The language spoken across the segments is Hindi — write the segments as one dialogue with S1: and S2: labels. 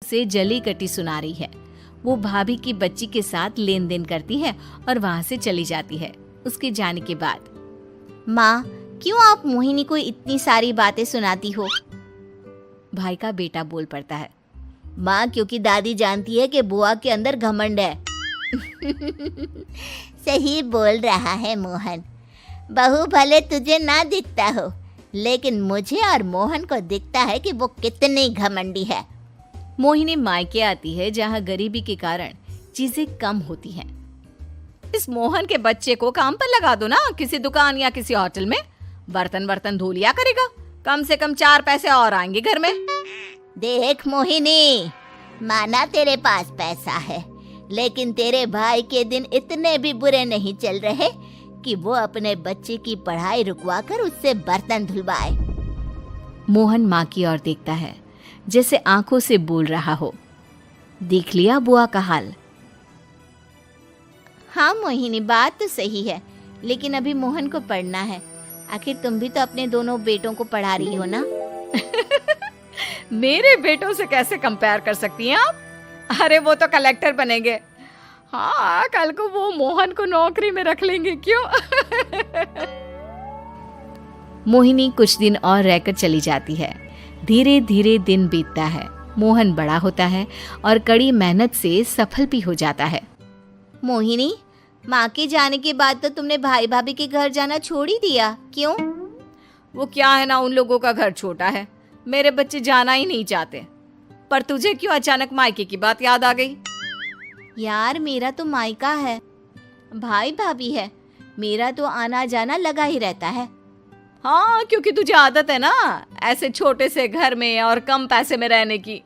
S1: उसे जली कटी सुना रही है। वो भाभी की बच्ची के साथ लेन देन करती है और वहाँ से चली जाती है। उसके जाने के बाद,
S2: माँ, क्यों आप मोहिनी को इतनी सारी बातें सुनाती हो?
S1: भाई का बेटा बोल पड़ता है।
S2: माँ, क्योंकि दादी जानती है कि बुआ के अंदर घमंड है। सही बोल रहा है मोहन। बहू भले तुझे ना दिखता हो, लेकिन मुझे और मोहन को दिखता है कि वो कितनी घमंडी है।
S1: मोहिनी मायके आती है जहाँ गरीबी के कारण चीजें कम होती हैं। इस मोहन के बच्चे को काम पर लगा दो ना, किसी दुकान या किसी होटल में। बर्तन धो लिया करेगा, कम से कम 4 पैसे और आएंगे घर में।
S2: देख मोहिनी, माना तेरे पास पैसा है, लेकिन तेरे भाई के दिन इतने भी बुरे नहीं चल रहे कि वो अपने बच्चे की पढ़ाई रुकवा कर उससे बर्तन धुलवाए।
S1: मोहन माँ की ओर देखता है, जैसे आंखों से बोल रहा हो, देख लिया बुआ का हाल।
S2: हाँ मोहिनी, बात तो सही है, लेकिन अभी मोहन को पढ़ना है। आखिर तुम भी तो अपने दोनों बेटों को पढ़ा रही हो ना।
S1: मेरे बेटों से कैसे कंपेयर कर सकती हैं आप? अरे वो तो कलेक्टर बनेंगे। हाँ, कल को वो मोहन को नौकरी में रख लेंगे, क्यों? मोहिनी कुछ दिन और रहकर चली जाती है। धीरे धीरे दिन बीतता है। मोहन बड़ा होता है और कड़ी मेहनत से सफल भी हो जाता है।
S2: मोहिनी, माँ के जाने के बाद तो तुमने भाई भाभी के घर जाना छोड़ ही दिया, क्यों?
S1: वो क्या है ना, उन लोगों का घर छोटा है, मेरे बच्चे जाना ही नहीं चाहते। पर तुझे क्यों अचानक मायके की बात याद आ गई?
S2: यार, मेरा तो मायका है, भाई भाभी है, मेरा तो आना जाना लगा ही रहता है।
S1: हाँ, क्योंकि तुझे आदत है ना ऐसे छोटे से घर में और कम पैसे में रहने की।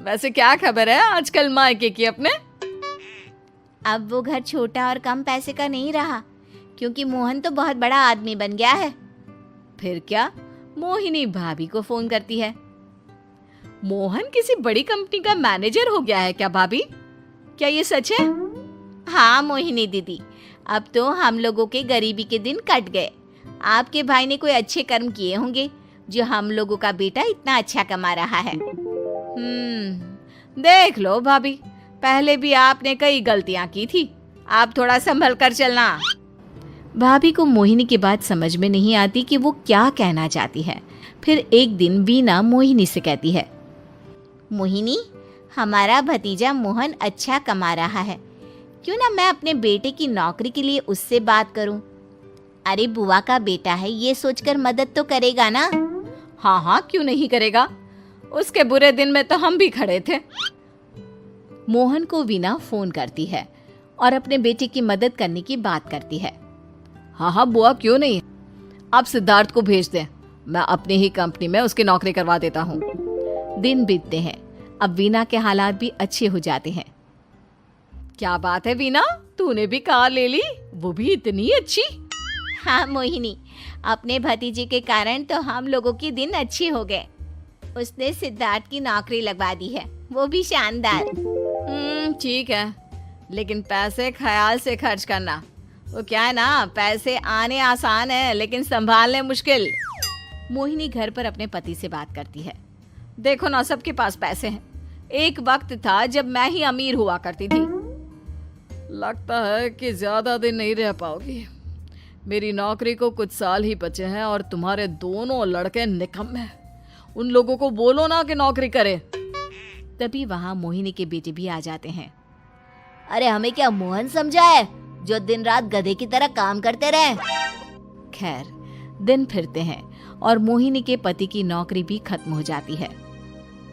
S1: वैसे क्या खबर है आजकल मायके की अपने?
S2: अब वो घर छोटा और कम पैसे का नहीं रहा, क्योंकि मोहन तो बहुत बड़ा आदमी बन गया है।
S1: फिर क्या? मोहिनी भाभी को फोन करती है। मोहन किसी बड़ी कंपनी का मैनेजर हो गया है क्या भाभी? क्या ये सच है?
S2: हाँ मोहिनी दीदी, अब तो हम लोगों के गरीबी के दिन कट गए। आपके भाई ने कोई अच्छे कर्म किए होंगे, जो हम लोगों का बेटा इतना अच्छा कमा रहा है।
S1: देख लो भाभी, पहले भी आपने कई गलतियां की थी, आप थोड़ा संभल कर चलना। भाभी को मोहिनी की बात समझ में नहीं आती कि वो क्या कहना चाहती है। फिर एक दिन वीना मोहिनी से कहती है,
S2: मोहिनी, हमारा भतीजा मोहन अच्छा कमा रहा है, क्यों ना मैं अपने बेटे की नौकरी के लिए उससे बात करूं? अरे बुआ का बेटा है, ये सोचकर मदद तो करेगा ना।
S1: हाँ हाँ, क्यों नहीं करेगा, उसके बुरे दिन में तो हम भी खड़े थे। मोहन को वीना फोन करती है और अपने बेटे की मदद करने की बात करती है। हाँ हाँ बुआ, क्यों नहीं, आप सिद्धार्थ को भेज दें, मैं अपनी ही कंपनी में उसकी नौकरी करवा देता हूँ। दिन बीतते हैं, अब वीना के हालात भी अच्छे हो जाते हैं। क्या बात है वीना, तूने भी कार ले ली, वो भी इतनी अच्छी?
S2: हाँ मोहिनी, अपने भतीजे के कारण तो हम लोगों की दिन अच्छे हो गए। उसने सिद्धार्थ की नौकरी लगवा दी है, वो भी शानदार।
S1: ठीक है, लेकिन पैसे ख्याल से खर्च करना। वो क्या है ना, पैसे आने आसान है लेकिन संभालने मुश्किल। मोहिनी घर पर अपने पति से बात करती है। देखो ना, सबके पास पैसे हैं, एक वक्त था जब मैं ही अमीर हुआ करती थी। लगता है कि ज्यादा दिन नहीं रह पाओगी, मेरी नौकरी को कुछ साल ही बचे हैं और तुम्हारे दोनों लड़के निकम्मे हैं, उन लोगों को बोलो ना कि नौकरी करे। तभी वहां मोहिनी के बेटे भी आ जाते हैं।
S2: अरे हमें क्या मोहन समझा है जो दिन रात गधे की तरह काम करते रहे?
S1: खैर, दिन फिरते हैं और मोहिनी के पति की नौकरी भी खत्म हो जाती है।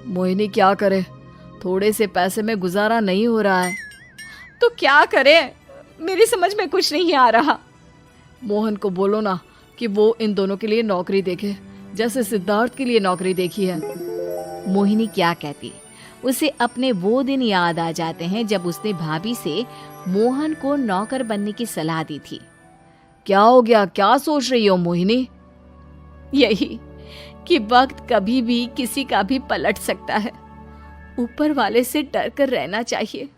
S1: मोहिनी क्या करे, थोड़े से पैसे में गुजारा नहीं हो रहा है। तो क्या करे, मेरी समझ में कुछ नहीं आ रहा। मोहन को बोलो ना कि वो इन दोनों के लिए नौकरी देखे, जैसे सिद्धार्थ के लिए नौकरी देखी है। मोहिनी क्या कहती, उसे अपने वो दिन याद आ जाते हैं जब उसने भाभी से मोहन को नौकर बनने की सलाह दी थी। क्या हो गया, क्या सोच रही हो मोहिनी? यही कि वक्त कभी भी किसी का भी पलट सकता है, ऊपर वाले से डर कर रहना चाहिए।